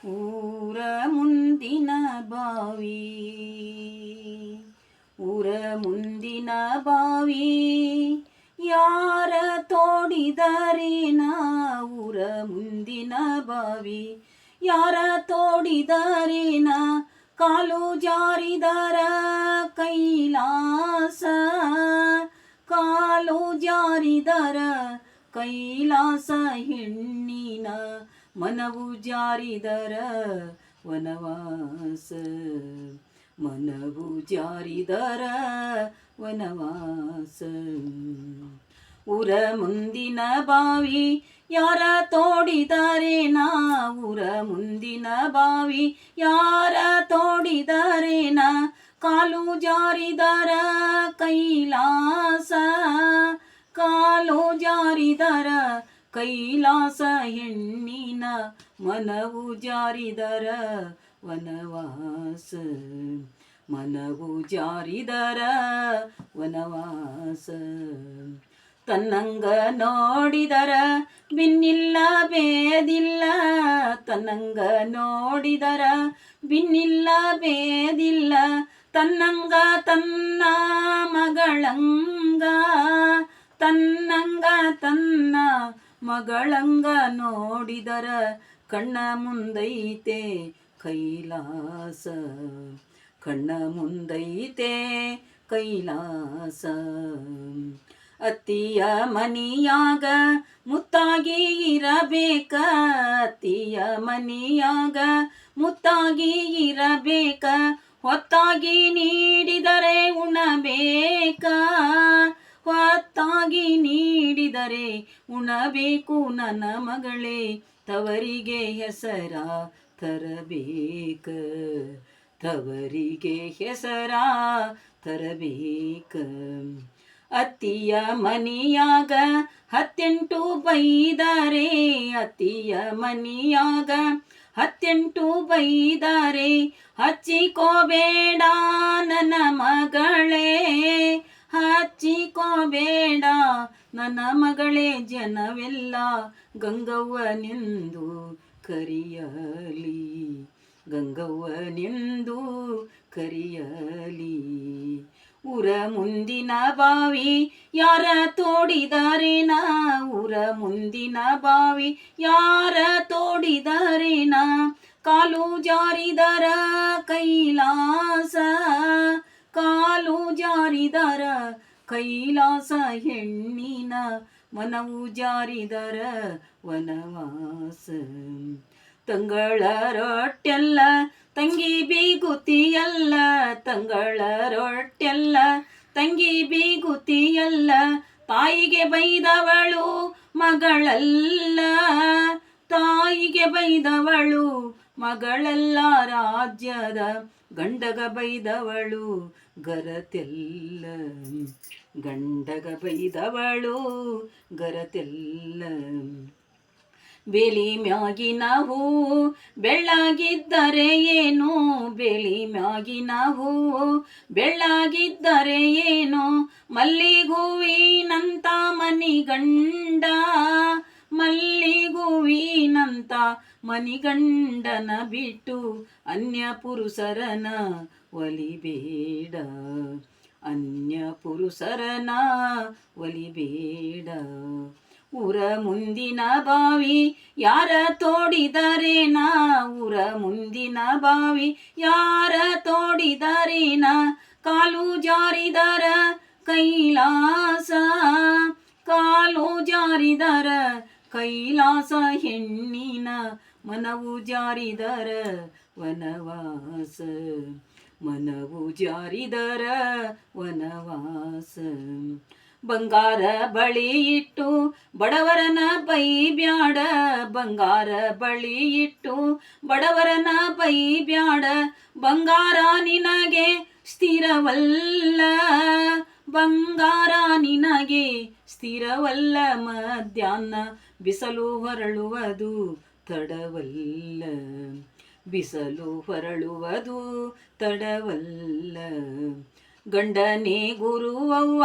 ಊರ ಮುಂದಿನ ಬಾವಿ, ಊರ ಮುಂದಿನ ಬಾವಿ ಯಾರ ತೋಡಿದರೇನ, ಊರ ಮುಂದಿನ ಬಾವಿ ಯಾರ ತೋಡಿದರೇನ, ಕಾಲು ಜಾರಿದರ ಕೈಲಾಸ, ಕಾಲು ಜಾರಿದರ ಕೈಲಾಸ, ಹೆಣ್ಣಿನ ಮನವು ಜಾರಿದರ ವನವಾಸ, ಮನವು ಜಾರಿದರ ವನವಾಸ. ಊರ ಮುಂದಿನ ಬಾವಿ ಯಾರ ತೋಡಿದರೇನ, ಊರ ಮುಂದಿನ ಬಾವಿ ಯಾರ ತೋಡಿದರೇನ, ಕಾಲು ಜಾರಿದರ ಕೈಲಾಸ, ಕಾಲು ಜಾರಿದರ ಕೈಲಾಸ, ಹೆಣ್ಣಿನ ಮನವು ಜಾರಿದರ ವನವಾಸ, ಮನವು ಜಾರಿದರ ವನವಾಸ. ತನ್ನಂಗ ನೋಡಿದರ ಬಿನ್ನಿಲ್ಲ ಬೇದಿಲ್ಲ, ತನ್ನಂಗ ನೋಡಿದರ ಬಿನ್ನಿಲ್ಲ ಬೇದಿಲ್ಲ, ತನ್ನಂಗ ತನ್ನ ಮಗಳಂಗ, ತನ್ನಂಗ ತನ್ನ ಮಗಳಂಗ ನೋಡಿದರ ಕಣ್ಣ ಮುಂದೈತೆ ಕೈಲಾಸ, ಕಣ್ಣ ಮುಂದೈತೆ ಕೈಲಾಸ. ಅತ್ತಿಯ ಮನಿಯಾಗ ಮುತ್ತಾಗಿ ಇರಬೇಕ, ಅತ್ತಿಯ ಮನಿಯಾಗ ಮುತ್ತಾಗಿ ಇರಬೇಕ, ಹೊತ್ತಾಗಿ ನೀಡಿದರೆ ಉಣಬೇಕ, ಹೊತ್ತಾಗಿ ನೀಡಿದರೆ ಉಣಬೇಕು, ನನ್ನ ಮಗಳೇ ತವರಿಗೆ ಹೆಸರ ತರಬೇಕ, ತವರಿಗೆ ಹೆಸರ ತರಬೇಕ. ಅತ್ತಿಯ ಮನಿಯಾಗ 18 ಬೈದರೆ, ಅತ್ತಿಯ ಮನಿಯಾಗ 18 ಬೈದರೆ, ಹಚ್ಚಿಕೋಬೇಡ ನನ್ನ ಮಗಳೇ, ಹಚ್ಚಿಕೋಬೇಡ ನನ್ನ ಮಗಳೇ, ಜನವೆಲ್ಲ ಗಂಗವ್ವನೆಂದು ಕರೆಯಲಿ, ಗಂಗವ್ವನೆಂದು ಕರೆಯಲಿ. ಊರ ಮುಂದಿನ ಬಾವಿ ಯಾರ ತೋಡಿದರೇನ, ಊರ ಮುಂದಿನ ಬಾವಿ ಯಾರ ತೋಡಿದರೇನ, ಕಾಲು ಜಾರಿದರ ಕೈಲಾಸ, ಕಾಲು ಜಾರಿದರ ಕೈಲಾಸ, ಹೆಣ್ಣಿನ ಮನವು ಜಾರಿದರ ವನವಾಸ. ತಂಗಳ ರೊಟ್ಟೆಲ್ಲ ತಂಗಿ ಬೀಗುತಿಯಲ್ಲ, ತಂಗಳ ರೊಟ್ಟೆಲ್ಲ ತಂಗಿ ಬೀಗುತಿಯಲ್ಲ, ತಾಯಿಗೆ ಬೈದವಳು ಮಗಳಲ್ಲ, ತಾಯಿಗೆ ಬೈದವಳು ಮಗಳಲ್ಲ, ರಾಜ್ಯದ ಗಂಡಗ ಬೈದವಳು ಗರತೆಲ್ಲ, ಗಂಡಗ ಬೈದವಳು ಗರತೆಲ್ಲ. ಬೇಲಿ ಮ್ಯಾಗಿನ ಹೂವು ಬೆಳ್ಳಗಿದ್ದರೆ ಏನು, ಬೇಲಿ ಮ್ಯಾಗಿನ ಹೂವು ಬೆಳ್ಳಗಿದ್ದರೆ ಏನು, ಮಲ್ಲಿಗೂವಿನಂತ ಮನಿಗಂಡ, ಮಲ್ಲಿಗೂವಿನಂತ ಮನಿಗಂಡನ ಬಿಟ್ಟು ಅನ್ಯ ಪುರುಷರನ ಒಲಿಬೇಡ, ಅನ್ಯ ಪುರುಷರನ ಒಲಿಬೇಡ. ಊರ ಮುಂದಿನ ಬಾವಿ ಯಾರ ತೋಡಿದರೇನ, ಊರ ಮುಂದಿನ ಬಾವಿ ಯಾರ ತೋಡಿದರೇನ, ಕಾಲು ಜಾರಿದರ ಕೈಲಾಸ, ಕಾಲು ಜಾರಿದರ ಕೈಲಾಸ, ಹೆಣ್ಣಿನ ಮನವು ಜಾರಿದರ ವನವಾಸ, ಮನವು ಜಾರಿದರ ವನವಾಸ. ಬಂಗಾರ ಬಳಿ ಇಟ್ಟು ಬಡವರನ ಬೈಬ್ಯಾಡ, ಬಂಗಾರ ಬಳಿ ಇಟ್ಟು ಬಡವರನ ಬೈಬ್ಯಾಡ, ಬಂಗಾರ ನಿನಗೆ ಸ್ಥಿರವಲ್ಲ, ಬಂಗಾರ ನಿನಗೆ ಸ್ಥಿರವಲ್ಲ, ಮಧ್ಯಾಹ್ನ ಬಿಸಲು ಹೊರಳುವುದು ತಡವಲ್ಲ, ಬಿಸಲು ಹೊರಳುವುದು ತಡವಲ್ಲ. ಗಂಡನೇ ಗುರುವವ್ವ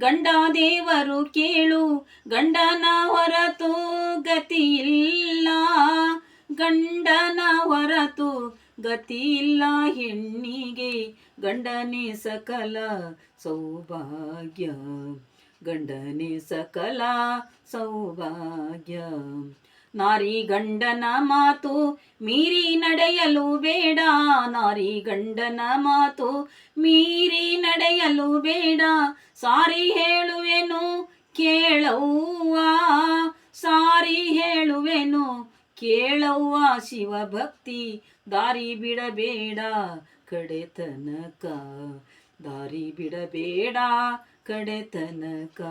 ಗಂಡ ದೇವರು ಕೇಳು, ಗಂಡನ ಹೊರತು ಗತಿಯಿಲ್ಲ, ಗಂಡನ ಗತಿಯಿಲ್ಲ ಹೆಣ್ಣಿಗೆ ಗಂಡನೇ ಸಕಲ ಸೌಭಾಗ್ಯ, ಗಂಡನೇ ಸಕಲ ಸೌಭಾಗ್ಯ. ನಾರಿ ಗಂಡನ ಮಾತು ಮೀರಿ ನಡೆಯಲು ಬೇಡ, ನಾರಿ ಗಂಡನ ಮಾತು ಮೀರಿ ನಡೆಯಲು ಬೇಡ. ಸಾರಿ ಹೇಳುವೆನು ಕೇಳವ್ವ, ಸಾರಿ ಹೇಳುವೆನು ಕೇಳವ್ವ, ಶಿವಭಕ್ತಿ ದಾರಿ ಬಿಡಬೇಡ ಕಡೆತನಕ, ದಾರಿ ಬಿಡಬೇಡ ಕಡೆತನಕ.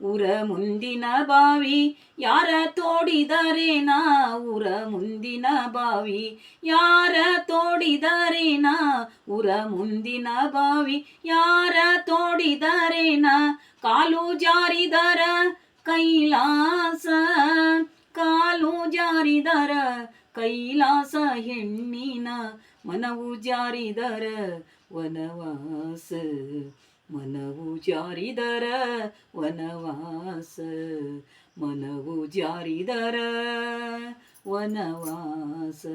ಊರ ಮುಂದಿನ ಬಾವಿ ಯಾರ ತೋಡಿದರೇನ, ಊರ ಮುಂದಿನ ಬಾವಿ ಯಾರ ತೋಡಿದರೇನ, ಊರ ಮುಂದಿನ ಬಾವಿ ಯಾರ ತೋಡಿದರೇನ. ಕಾಲು ಜಾರಿದರ ಕೈಲಾಸ, ಕಾಲು ಜಾರಿದರ ಕೈಲಾಸ, ಹೆಣ್ಣಿನ ಮನವು ಜಾರಿದರ ವನವಾಸ, ಮನವು ಜಾರಿದರ ವನವಾಸ, ಮನವು ಜಾರಿದರ ವನವಾಸ.